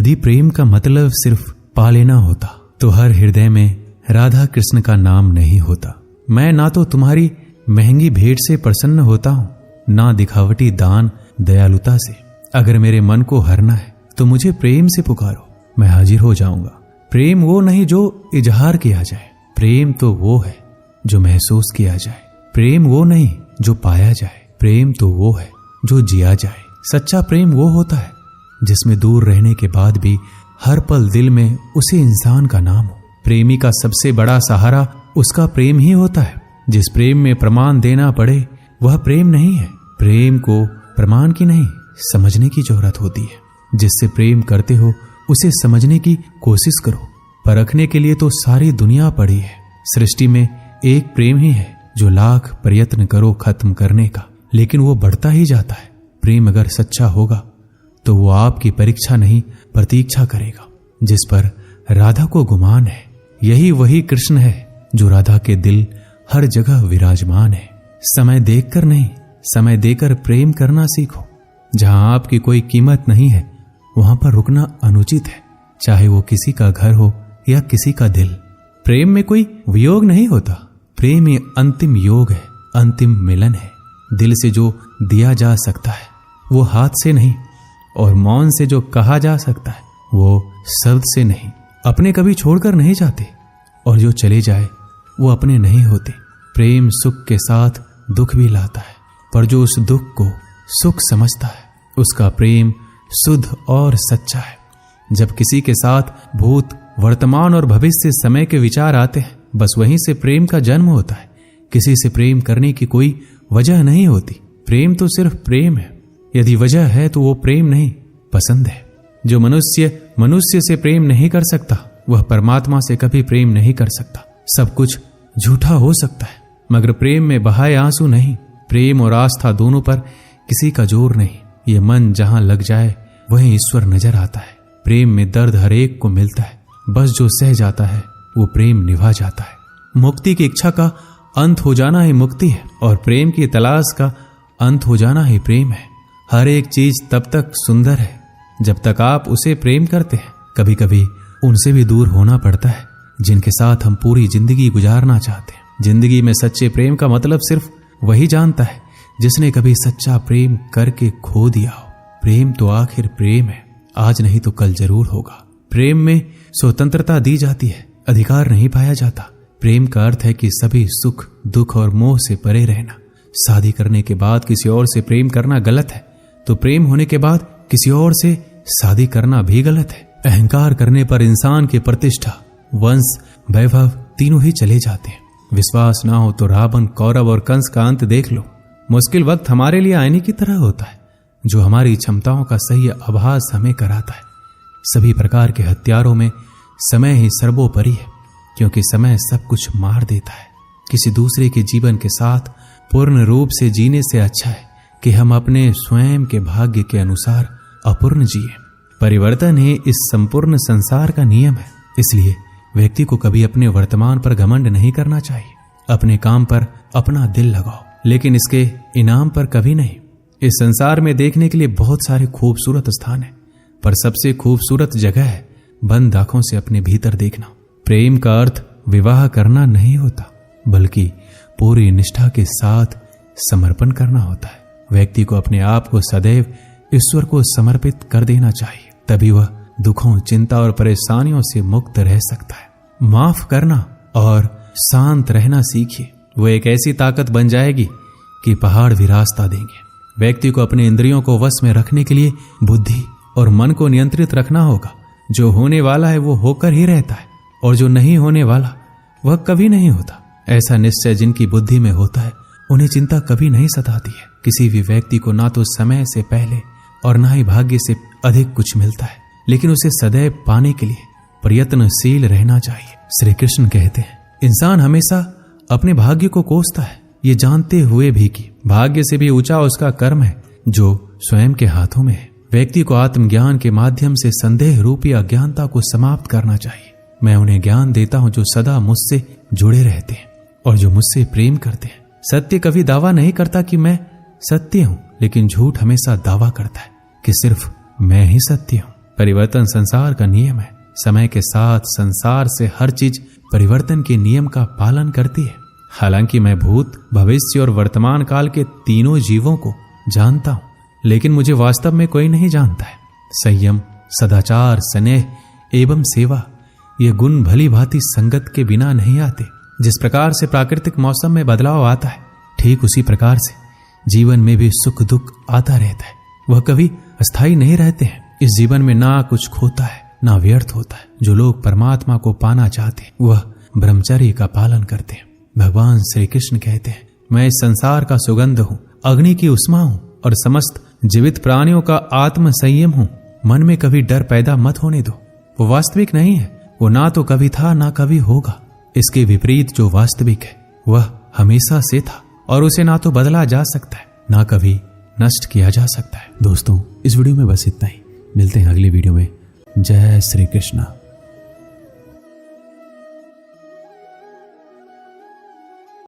यदि प्रेम का मतलब सिर्फ पा लेना होता तो हर हृदय में राधा कृष्ण का नाम नहीं होता। मैं ना तो तुम्हारी महंगी भेंट से प्रसन्न होता हूँ, ना दिखावटी दान दयालुता से। अगर मेरे मन को हरना है तो मुझे प्रेम से पुकारो, मैं हाजिर हो जाऊंगा। प्रेम वो नहीं जो इजहार किया जाए, प्रेम तो वो है जो महसूस किया जाए। प्रेम वो नहीं जो पाया जाए, प्रेम तो वो है जो जिया जाए। सच्चा प्रेम वो होता है जिसमें दूर रहने के बाद भी हर पल दिल में उसी इंसान का नाम हो। प्रेमी का सबसे बड़ा सहारा उसका प्रेम ही होता है। जिस प्रेम में प्रमाण देना पड़े वह प्रेम नहीं है। प्रेम को प्रमाण की नहीं, समझने की जरूरत होती है। जिससे प्रेम करते हो उसे समझने की कोशिश करो। परखने के लिए तो सारी दुनिया पड़ी है। सृष्टि में एक प्रेम ही है जो लाख प्रयत्न करो खत्म करने का, लेकिन वो बढ़ता ही जाता है। प्रेम अगर सच्चा होगा तो वो आपकी परीक्षा नहीं प्रतीक्षा करेगा। जिस पर राधा को गुमान है यही वही कृष्ण है जो राधा के दिल हर जगह विराजमान है। समय देखकर नहीं, समय देकर प्रेम करना सीखो। जहां आपकी कोई कीमत नहीं है वहां पर रुकना अनुचित है, चाहे वो किसी का घर हो या किसी का दिल। प्रेम में कोई वियोग नहीं होता। प्रेम ही अंतिम योग है, अंतिम मिलन है। दिल से जो दिया जा सकता है वो हाथ से नहीं, और मौन से जो कहा जा सकता है वो शब्द से नहीं। अपने कभी छोड़कर नहीं जाते, और जो चले जाए वो अपने नहीं होते। प्रेम सुख के साथ दुख भी लाता है, पर जो उस दुख को सुख समझता है उसका प्रेम शुद्ध और सच्चा है। जब किसी के साथ भूत, वर्तमान और भविष्य समय के विचार आते हैं, बस वहीं से प्रेम का जन्म होता है। किसी से प्रेम करने की कोई वजह नहीं होती। प्रेम तो सिर्फ प्रेम है। यदि वजह है तो वो प्रेम नहीं, पसंद है। जो मनुष्य से प्रेम नहीं कर सकता वह परमात्मा से कभी प्रेम नहीं कर सकता। सब कुछ झूठा हो सकता है मगर प्रेम में बहाए आंसू नहीं। प्रेम और आस्था दोनों पर किसी का जोर नहीं। ये मन जहां लग जाए वहीं ईश्वर नजर आता है। प्रेम में दर्द हर एक को मिलता है, बस जो सह जाता है वो प्रेम निभा जाता है। मुक्ति की इच्छा का अंत हो जाना ही मुक्ति है, और प्रेम की तलाश का अंत हो जाना ही प्रेम है। हर एक चीज तब तक सुंदर है जब तक आप उसे प्रेम करते हैं। कभी कभी उनसे भी दूर होना पड़ता है जिनके साथ हम पूरी जिंदगी गुजारना चाहते हैं। जिंदगी में सच्चे प्रेम का मतलब सिर्फ वही जानता है जिसने कभी सच्चा प्रेम करके खो दिया हो। प्रेम तो आखिर प्रेम है, आज नहीं तो कल जरूर होगा। प्रेम में स्वतंत्रता दी जाती है, अधिकार नहीं पाया जाता। प्रेम का अर्थ है कि सभी सुख, दुख और मोह से परे रहना। शादी करने के बाद किसी और से प्रेम करना गलत है, तो प्रेम होने के बाद किसी और से शादी करना भी गलत है। अहंकार करने पर इंसान की प्रतिष्ठा, वंश, वैभव तीनों ही चले जाते हैं। विश्वास ना हो तो रावण, कौरव और कंस का अंत देख लो। मुश्किल वक्त हमारे लिए आईने की तरह होता है जो हमारी क्षमताओं का सही आभास हमें कराता है। सभी प्रकार के हथियारों में समय ही सर्वोपरि है, क्योंकि समय सब कुछ मार देता है। किसी दूसरे के जीवन के साथ पूर्ण रूप से जीने से अच्छा है कि हम अपने स्वयं के भाग्य के अनुसार अपूर्ण जिए। परिवर्तन ही इस संपूर्ण संसार का नियम है। इसलिए व्यक्ति को कभी अपने वर्तमान पर घमंड नहीं करना चाहिए। अपने काम पर अपना दिल लगाओ, लेकिन इसके इनाम पर कभी नहीं। इस संसार में देखने के लिए बहुत सारे खूबसूरत स्थान हैं, पर सबसे खूबसूरत जगह है बंद आंखों से अपने भीतर देखना। प्रेम का अर्थ विवाह करना नहीं होता, बल्कि पूरी निष्ठा के साथ समर्पण करना होता है। व्यक्ति को अपने आप को सदैव ईश्वर को समर्पित कर देना चाहिए, तभी वह दुखों, चिंता और परेशानियों से मुक्त रह सकता है। माफ करना और शांत रहना सीखिए, वो एक ऐसी ताकत बन जाएगी कि पहाड़ भी रास्ता देंगे। व्यक्ति को अपने इंद्रियों को वश में रखने के लिए बुद्धि और मन को नियंत्रित रखना होगा। जो होने वाला है वो होकर ही रहता है, और जो नहीं होने वाला वह कभी नहीं होता। ऐसा निश्चय जिनकी बुद्धि में होता है उन्हें चिंता कभी नहीं सताती है। किसी भी व्यक्ति को ना तो समय से पहले और ना ही भाग्य से अधिक कुछ मिलता है, लेकिन उसे सदैव पाने के लिए प्रयत्नशील रहना चाहिए। श्री कृष्ण कहते हैं, इंसान हमेशा अपने भाग्य को कोसता है, ये जानते हुए भी कि भाग्य से भी ऊंचा उसका कर्म है जो स्वयं के हाथों में है। व्यक्ति को आत्मज्ञान के माध्यम से संदेह रूपी अज्ञानता को समाप्त करना चाहिए। मैं उन्हें ज्ञान देता हूं जो सदा मुझसे जुड़े रहते हैं और जो मुझसे प्रेम करते हैं। सत्य कभी दावा नहीं करता कि मैं सत्य हूं, लेकिन झूठ हमेशा दावा करता है कि सिर्फ मैं ही सत्य हूं। परिवर्तन संसार का नियम है। समय के साथ संसार से हर चीज परिवर्तन के नियम का पालन करती है। हालांकि मैं भूत, भविष्य और वर्तमान काल के तीनों जीवों को जानता हूं, लेकिन मुझे वास्तव में कोई नहीं जानता है। संयम, सदाचार, स्नेह एवं सेवा ये गुण भली भांति संगत के बिना नहीं आते। जिस प्रकार से प्राकृतिक मौसम में बदलाव आता है, ठीक उसी प्रकार से जीवन में भी सुख दुख आता रहता है। वह कभी अस्थायी नहीं रहते हैं। इस जीवन में ना कुछ खोता है ना व्यर्थ होता है। जो लोग परमात्मा को पाना चाहते हैं वह ब्रह्मचर्य का पालन करते हैं। भगवान श्री कृष्ण कहते हैं, मैं इस संसार का सुगंध हूँ, अग्नि की उष्मा हूँ और समस्त जीवित प्राणियों का आत्म संयम हूँ। मन में कभी डर पैदा मत होने दो। वो वास्तविक नहीं है। वो ना तो कभी था ना कभी होगा। इसके विपरीत जो वास्तविक है वह हमेशा से था और उसे ना तो बदला जा सकता है ना कभी नष्ट किया जा सकता है। दोस्तों, इस वीडियो में बस इतना ही। मिलते हैं अगली वीडियो में। जय श्री कृष्ण।